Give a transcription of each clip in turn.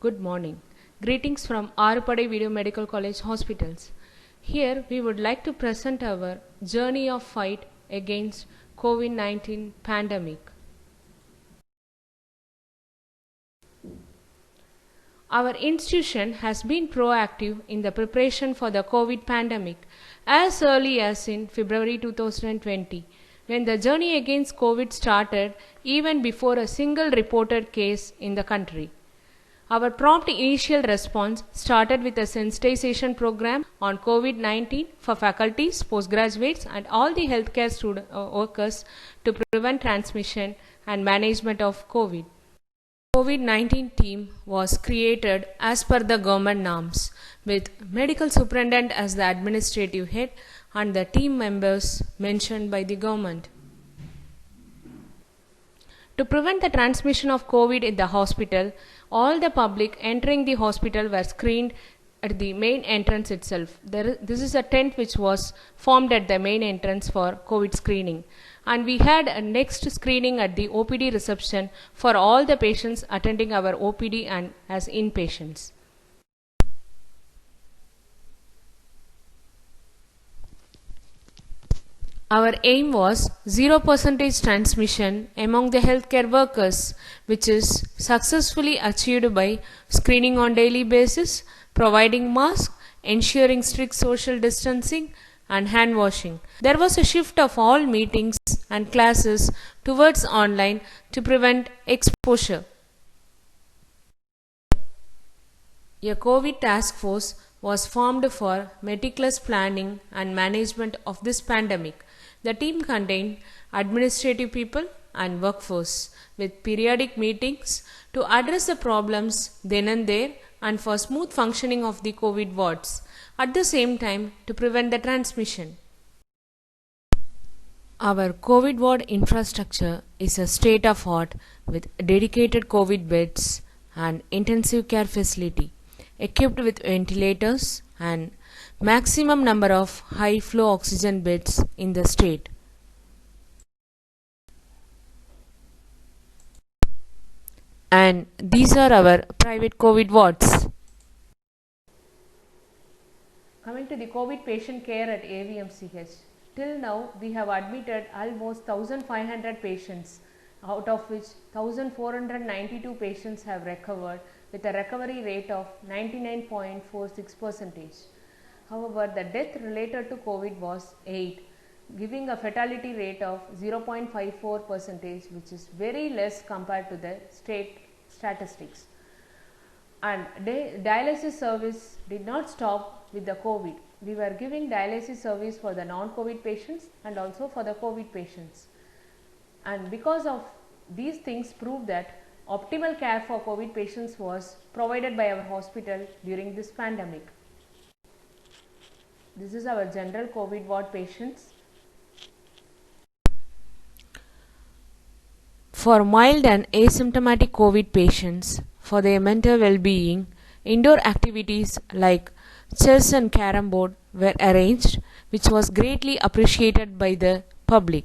Good morning. Greetings from Arupadai Video Medical College Hospitals. Here we would like to present our journey of fight against COVID-19 pandemic. Our institution has been proactive in the preparation for the COVID pandemic as early as in February 2020, when the journey against COVID started even before a single reported case in the country. Our prompt initial response started with a sensitization program on COVID-19 for faculties, postgraduates, and all the healthcare workers to prevent transmission and management of COVID. COVID-19 team was created as per the government norms, with medical superintendent as the administrative head and the team members mentioned by the government. To prevent the transmission of COVID in the hospital, all the public entering the hospital were screened at the main entrance itself. This is a tent which was formed at the main entrance for COVID screening. And we had a next screening at the OPD reception for all the patients attending our OPD and as inpatients. Our aim was 0% transmission among the healthcare workers, which is successfully achieved by screening on daily basis, providing masks, ensuring strict social distancing, and hand washing. There was a shift of all meetings and classes towards online to prevent exposure. A COVID task force was formed for meticulous planning and management of this pandemic. The team contained administrative people and workforce with periodic meetings to address the problems then and there and for smooth functioning of the COVID wards, at the same time to prevent the transmission. Our COVID ward infrastructure is a state of art with dedicated COVID beds and intensive care facility equipped with ventilators and maximum number of high flow oxygen beds in the state. And these are our private COVID wards. Coming to the COVID patient care at AVMCH, till now we have admitted almost 1500 patients, out of which 1492 patients have recovered with a recovery rate of 99.46%. However, the death related to COVID was 8, giving a fatality rate of 0.54%, which is very less compared to the state statistics. And dialysis service did not stop with the COVID. We were giving dialysis service for the non-COVID patients and also for the COVID patients. And because of these things prove that optimal care for COVID patients was provided by our hospital during this pandemic. This is our general COVID ward patients. For mild and asymptomatic COVID patients, for their mental well-being, indoor activities like chess and carom board were arranged, which was greatly appreciated by the public.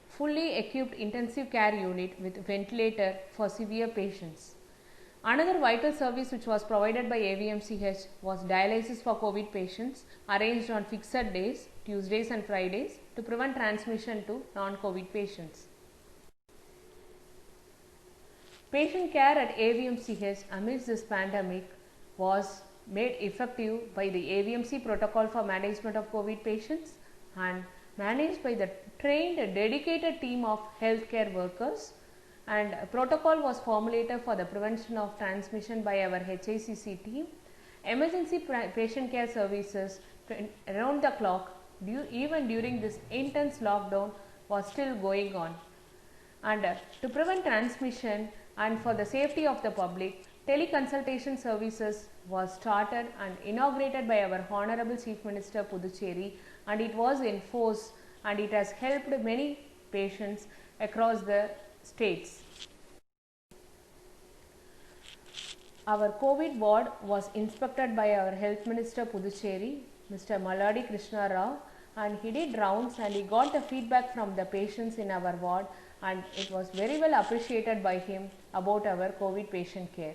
Fully equipped intensive care unit with ventilator for severe patients. Another vital service which was provided by AVMCH was dialysis for COVID patients arranged on fixed days, Tuesdays and Fridays, to prevent transmission to non-COVID patients. Patient care at AVMCH amidst this pandemic was made effective by the AVMC protocol for management of COVID patients and managed by the trained dedicated team of healthcare workers, and a protocol was formulated for the prevention of transmission by our HICC team. Emergency patient care services around the clock even during this intense lockdown was still going on. And to prevent transmission and for the safety of the public, teleconsultation services was started and inaugurated by our Honorable Chief Minister Puducherry, and it was in force and it has helped many patients across the states. Our COVID ward was inspected by our Health Minister Puducherry, Mr. Malladi Krishna Rao, and he did rounds and he got the feedback from the patients in our ward, and it was very well appreciated by him about our COVID patient care.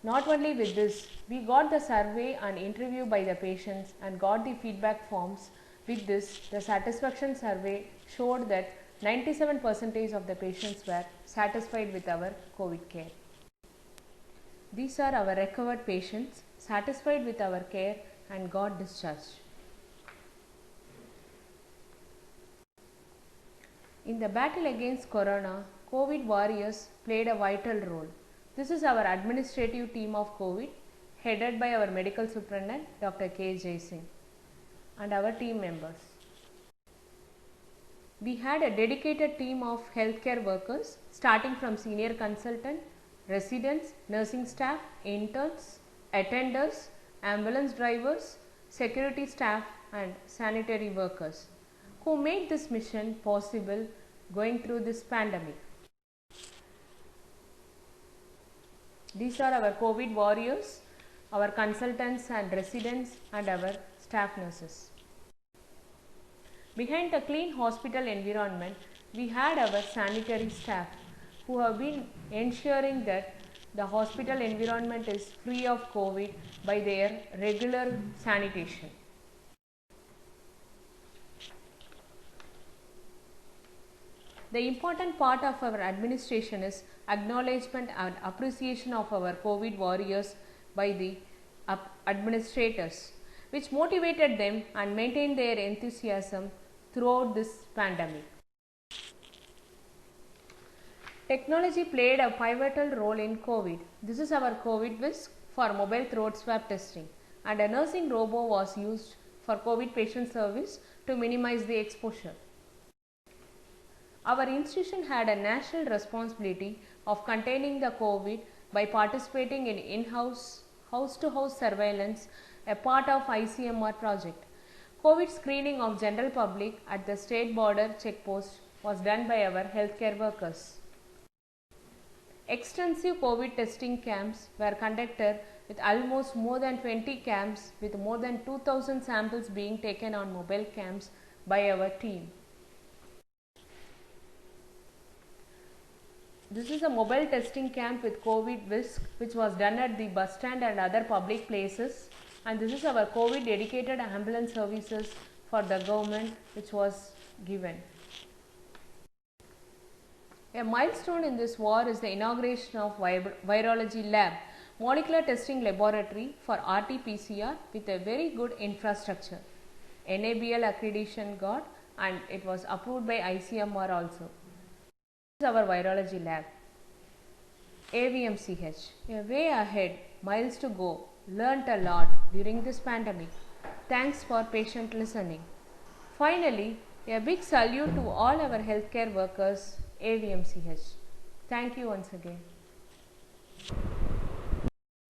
Not only with this, we got the survey and interview by the patients and got the feedback forms. With this, the satisfaction survey showed that 97% of the patients were satisfied with our COVID care. These are our recovered patients satisfied with our care and got discharged. In the battle against corona, COVID warriors played a vital role. This is our administrative team of COVID, headed by our medical superintendent Dr. K. Jai Singh and our team members. We had a dedicated team of healthcare workers starting from senior consultant, residents, nursing staff, interns, attenders, ambulance drivers, security staff and sanitary workers who made this mission possible going through this pandemic. These are our COVID warriors, our consultants and residents and our staff nurses. Behind the clean hospital environment, we had our sanitary staff who have been ensuring that the hospital environment is free of COVID by their regular sanitation. The important part of our administration is acknowledgement and appreciation of our COVID warriors by the administrators, which motivated them and maintained their enthusiasm throughout this pandemic. Technology played a pivotal role in COVID. This is our COVID Whisk for mobile throat swab testing, and a nursing robo was used for COVID patient service to minimize the exposure. Our institution had a national responsibility of containing the COVID by participating in in-house, house-to-house surveillance, a part of ICMR project. COVID screening of general public at the state border checkpost was done by our healthcare workers. Extensive COVID testing camps were conducted with almost more than 20 camps with more than 2000 samples being taken on mobile camps by our team. This is a mobile testing camp with COVID Whisk which was done at the bus stand and other public places, and this is our COVID dedicated ambulance services for the government which was given. A milestone in this war is the inauguration of Virology Lab, molecular testing laboratory for RT-PCR with a very good infrastructure. NABL accreditation got, and it was approved by ICMR also. This is our Virology Lab. AVMCH, a way ahead, miles to go, learnt a lot during this pandemic. Thanks for patient listening. Finally, a big salute to all our healthcare workers, AVMCH. Thank you once again.